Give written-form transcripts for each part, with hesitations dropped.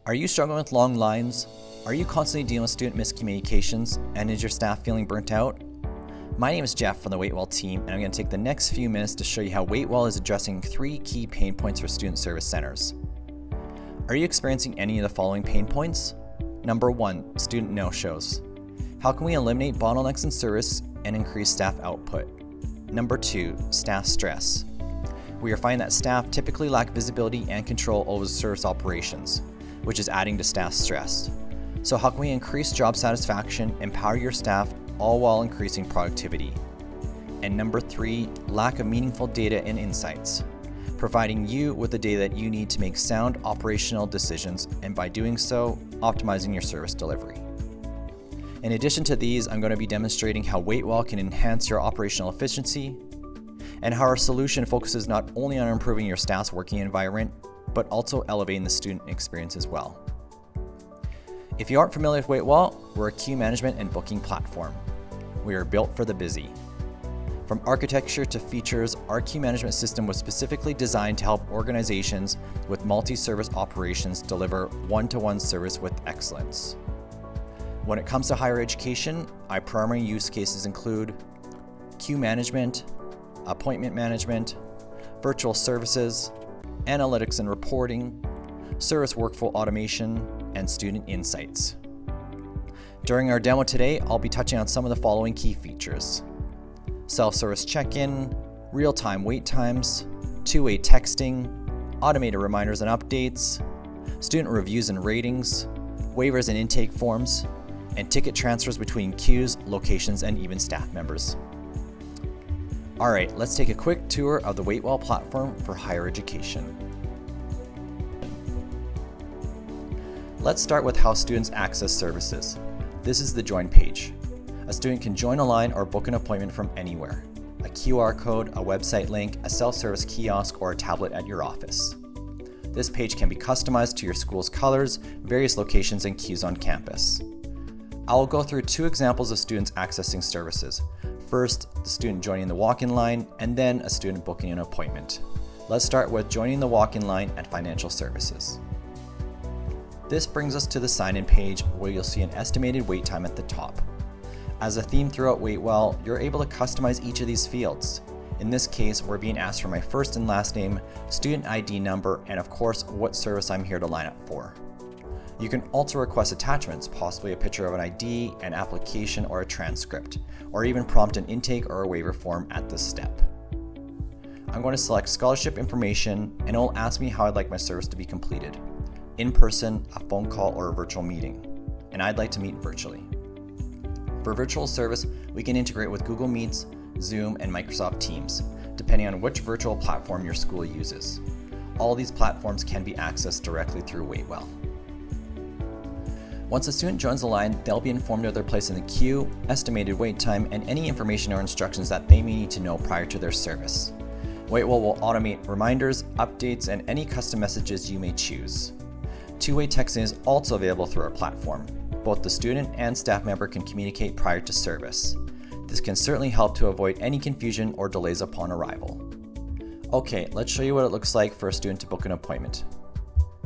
Are you struggling with long lines? Are you constantly dealing with student miscommunications? And is your staff feeling burnt out? My name is Jeff from the WaitWell team, and I'm going to take the next few minutes to show you how WaitWell is addressing 3 key pain points for student service centers. Are you experiencing any of the following pain points? Number 1, student no-shows. How can we eliminate bottlenecks in service and increase staff output? Number 2, staff stress. We are finding that staff typically lack visibility and control over service operations, which is adding to staff stress. So how can we increase job satisfaction, empower your staff, all while increasing productivity? And number 3, lack of meaningful data and insights, providing you with the data that you need to make sound operational decisions, and by doing so, optimizing your service delivery. In addition to these, I'm going to be demonstrating how WaitWell can enhance your operational efficiency, and how our solution focuses not only on improving your staff's working environment, but also elevating the student experience as well. If you aren't familiar with WaitWell, we're a queue management and booking platform. We are built for the busy. From architecture to features, our queue management system was specifically designed to help organizations with multi-service operations deliver one-to-one service with excellence. When it comes to higher education, our primary use cases include queue management, appointment management, virtual services, analytics and reporting, service workflow automation, and student insights. During our demo today, I'll be touching on some of the following key features: self-service check-in, real-time wait times, two-way texting, automated reminders and updates, student reviews and ratings, waivers and intake forms, and ticket transfers between queues, locations, and even staff members. All right, let's take a quick tour of the WaitWell platform for higher education. Let's start with how students access services. This is the Join page. A student can join a line or book an appointment from anywhere. A QR code, a website link, a self-service kiosk, or a tablet at your office. This page can be customized to your school's colors, various locations, and queues on campus. I will go through 2 examples of students accessing services. First, the student joining the walk-in line, and then a student booking an appointment. Let's start with joining the walk-in line at financial services. This brings us to the sign-in page, where you'll see an estimated wait time at the top. As a theme throughout WaitWell, you're able to customize each of these fields. In this case, we're being asked for my first and last name, student ID number, and of course, what service I'm here to line up for. You can also request attachments, possibly a picture of an ID, an application, or a transcript, or even prompt an intake or a waiver form at this step. I'm going to select scholarship information, and it will ask me how I'd like my service to be completed: in person, a phone call, or a virtual meeting, and I'd like to meet virtually. For virtual service, we can integrate with Google Meets, Zoom, and Microsoft Teams, depending on which virtual platform your school uses. All these platforms can be accessed directly through WaitWell. Once a student joins the line, they'll be informed of their place in the queue, estimated wait time, and any information or instructions that they may need to know prior to their service. WaitWell will automate reminders, updates, and any custom messages you may choose. Two-way texting is also available through our platform. Both the student and staff member can communicate prior to service. This can certainly help to avoid any confusion or delays upon arrival. Okay, let's show you what it looks like for a student to book an appointment.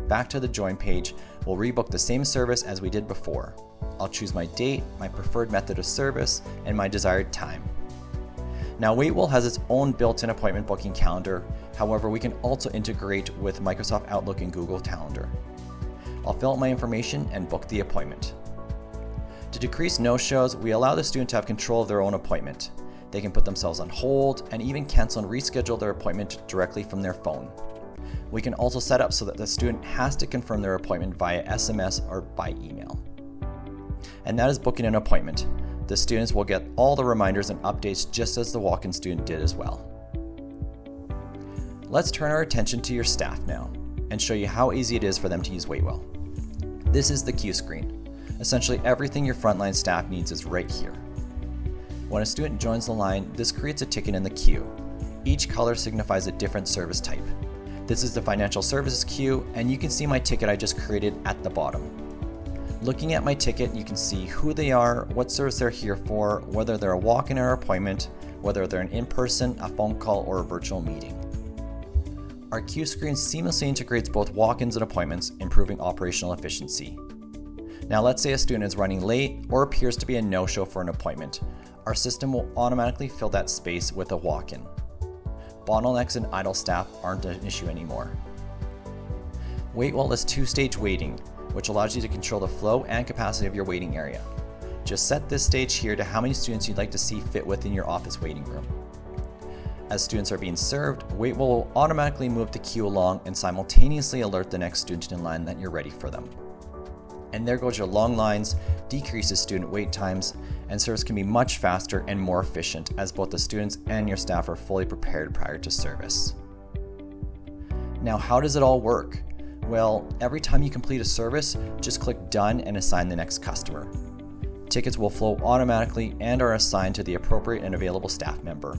Back to the Join page, we'll rebook the same service as we did before. I'll choose my date, my preferred method of service, and my desired time. Now, WaitWell has its own built-in appointment booking calendar. However, we can also integrate with Microsoft Outlook and Google Calendar. I'll fill out my information and book the appointment. To decrease no-shows, we allow the student to have control of their own appointment. They can put themselves on hold and even cancel and reschedule their appointment directly from their phone. We can also set up so that the student has to confirm their appointment via SMS or by email. And that is booking an appointment. The students will get all the reminders and updates just as the walk-in student did as well. Let's turn our attention to your staff now and show you how easy it is for them to use WaitWell. This is the queue screen. Essentially everything your frontline staff needs is right here. When a student joins the line, this creates a ticket in the queue. Each color signifies a different service type. This is the financial services queue, and you can see my ticket I just created at the bottom. Looking at my ticket, you can see who they are, what service they're here for, whether they're a walk-in or appointment, whether they're an in-person, a phone call, or a virtual meeting. Our queue screen seamlessly integrates both walk-ins and appointments, improving operational efficiency. Now let's say a student is running late or appears to be a no-show for an appointment. Our system will automatically fill that space with a walk-in. Bottlenecks and idle staff aren't an issue anymore. WaitWell is two-stage waiting, which allows you to control the flow and capacity of your waiting area. Just set this stage here to how many students you'd like to see fit within your office waiting room. As students are being served, WaitWell will automatically move the queue along and simultaneously alert the next student in line that you're ready for them. And there goes your long lines, decreases student wait times, and service can be much faster and more efficient as both the students and your staff are fully prepared prior to service. Now, how does it all work? Well, every time you complete a service, just click Done and assign the next customer. Tickets will flow automatically and are assigned to the appropriate and available staff member.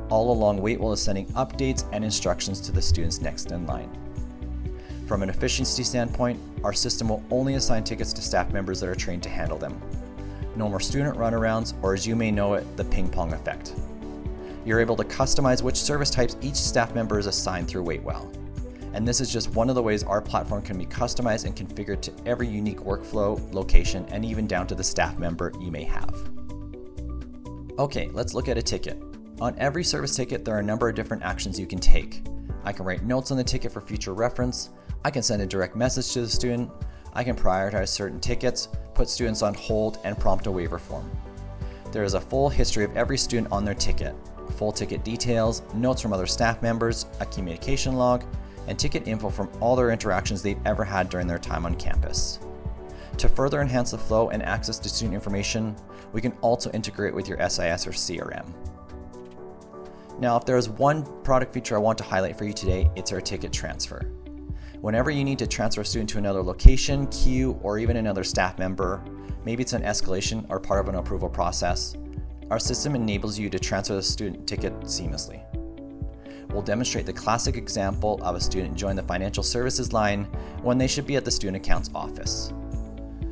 All along, WaitWell is sending updates and instructions to the students next in line. From an efficiency standpoint, our system will only assign tickets to staff members that are trained to handle them. No more student runarounds, or as you may know it, the ping pong effect. You're able to customize which service types each staff member is assigned through WaitWell. And this is just one of the ways our platform can be customized and configured to every unique workflow, location, and even down to the staff member you may have. Okay, let's look at a ticket. On every service ticket, there are a number of different actions you can take. I can write notes on the ticket for future reference. I can send a direct message to the student. I can prioritize certain tickets, put students on hold, and prompt a waiver form. There is a full history of every student on their ticket, full ticket details, notes from other staff members, a communication log, and ticket info from all their interactions they've ever had during their time on campus. To further enhance the flow and access to student information, we can also integrate with your SIS or CRM. Now, if there is one product feature I want to highlight for you today, it's our ticket transfer. Whenever you need to transfer a student to another location, queue, or even another staff member, maybe it's an escalation or part of an approval process, our system enables you to transfer the student ticket seamlessly. We'll demonstrate the classic example of a student joining the financial services line when they should be at the student accounts office.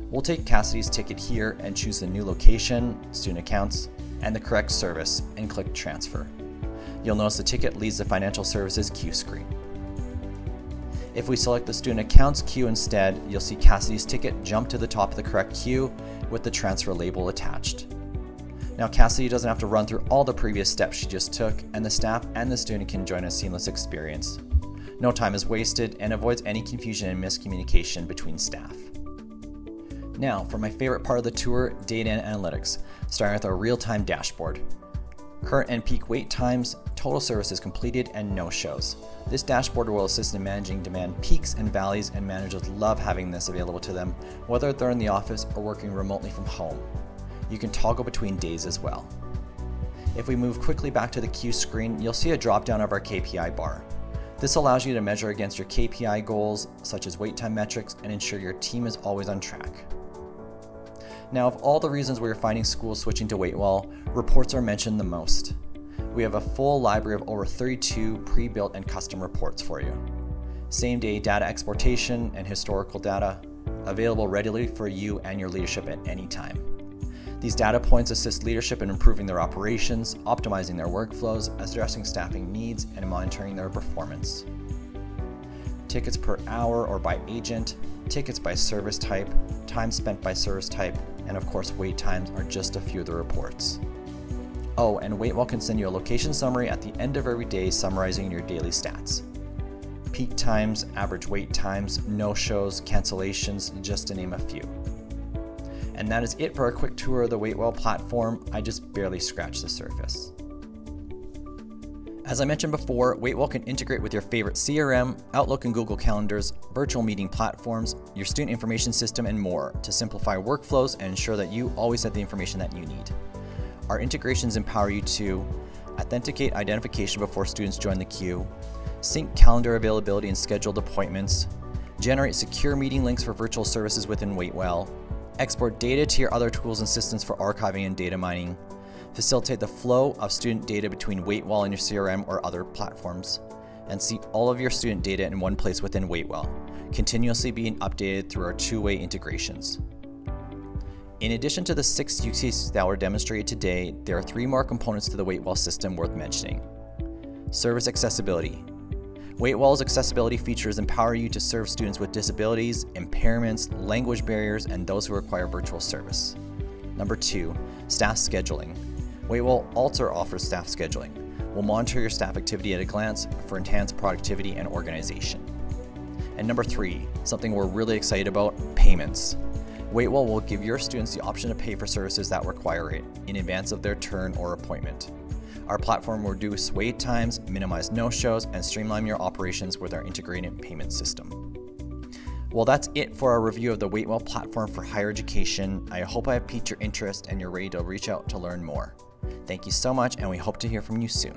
We'll take Cassidy's ticket here and choose the new location, student accounts, and the correct service and click transfer. You'll notice the ticket leaves the financial services queue screen. If we select the student accounts queue instead, you'll see Cassidy's ticket jump to the top of the correct queue with the transfer label attached. Now Cassidy doesn't have to run through all the previous steps she just took, and the staff and the student can join a seamless experience. No time is wasted and avoids any confusion and miscommunication between staff. Now for my favorite part of the tour, data and analytics, starting with our real-time dashboard. Current and peak wait times, total services completed, and no-shows. This dashboard will assist in managing demand peaks and valleys, and managers love having this available to them, whether they're in the office or working remotely from home. You can toggle between days as well. If we move quickly back to the queue screen, you'll see a drop-down of our KPI bar. This allows you to measure against your KPI goals, such as wait time metrics, and ensure your team is always on track. Now, of all the reasons we are finding schools switching to WaitWell, reports are mentioned the most. We have a full library of over 32 pre-built and custom reports for you. Same-day data exportation and historical data, available readily for you and your leadership at any time. These data points assist leadership in improving their operations, optimizing their workflows, addressing staffing needs, and monitoring their performance. Tickets per hour or by agent, tickets by service type, time spent by service type, and of course wait times are just a few of the reports. Oh, and WaitWell can send you a location summary at the end of every day summarizing your daily stats. Peak times, average wait times, no-shows, cancellations, just to name a few. And that is it for a quick tour of the WaitWell platform. I just barely scratched the surface. As I mentioned before, WaitWell can integrate with your favorite CRM, Outlook and Google Calendars, virtual meeting platforms, your student information system, and more to simplify workflows and ensure that you always have the information that you need. Our integrations empower you to authenticate identification before students join the queue, sync calendar availability and scheduled appointments, generate secure meeting links for virtual services within WaitWell, export data to your other tools and systems for archiving and data mining, facilitate the flow of student data between WaitWell and your CRM or other platforms, and see all of your student data in one place within WaitWell, continuously being updated through our two-way integrations. In addition to the 6 use cases that were demonstrated today, there are 3 more components to the WaitWell system worth mentioning. Service accessibility. WaitWell's accessibility features empower you to serve students with disabilities, impairments, language barriers, and those who require virtual service. Number 2, staff scheduling. WaitWell also offers staff scheduling. We'll monitor your staff activity at a glance for enhanced productivity and organization. And number 3, something we're really excited about, payments. WaitWell will give your students the option to pay for services that require it in advance of their turn or appointment. Our platform will reduce wait times, minimize no-shows, and streamline your operations with our integrated payment system. Well, that's it for our review of the WaitWell platform for higher education. I hope I have piqued your interest and you're ready to reach out to learn more. Thank you so much, and we hope to hear from you soon.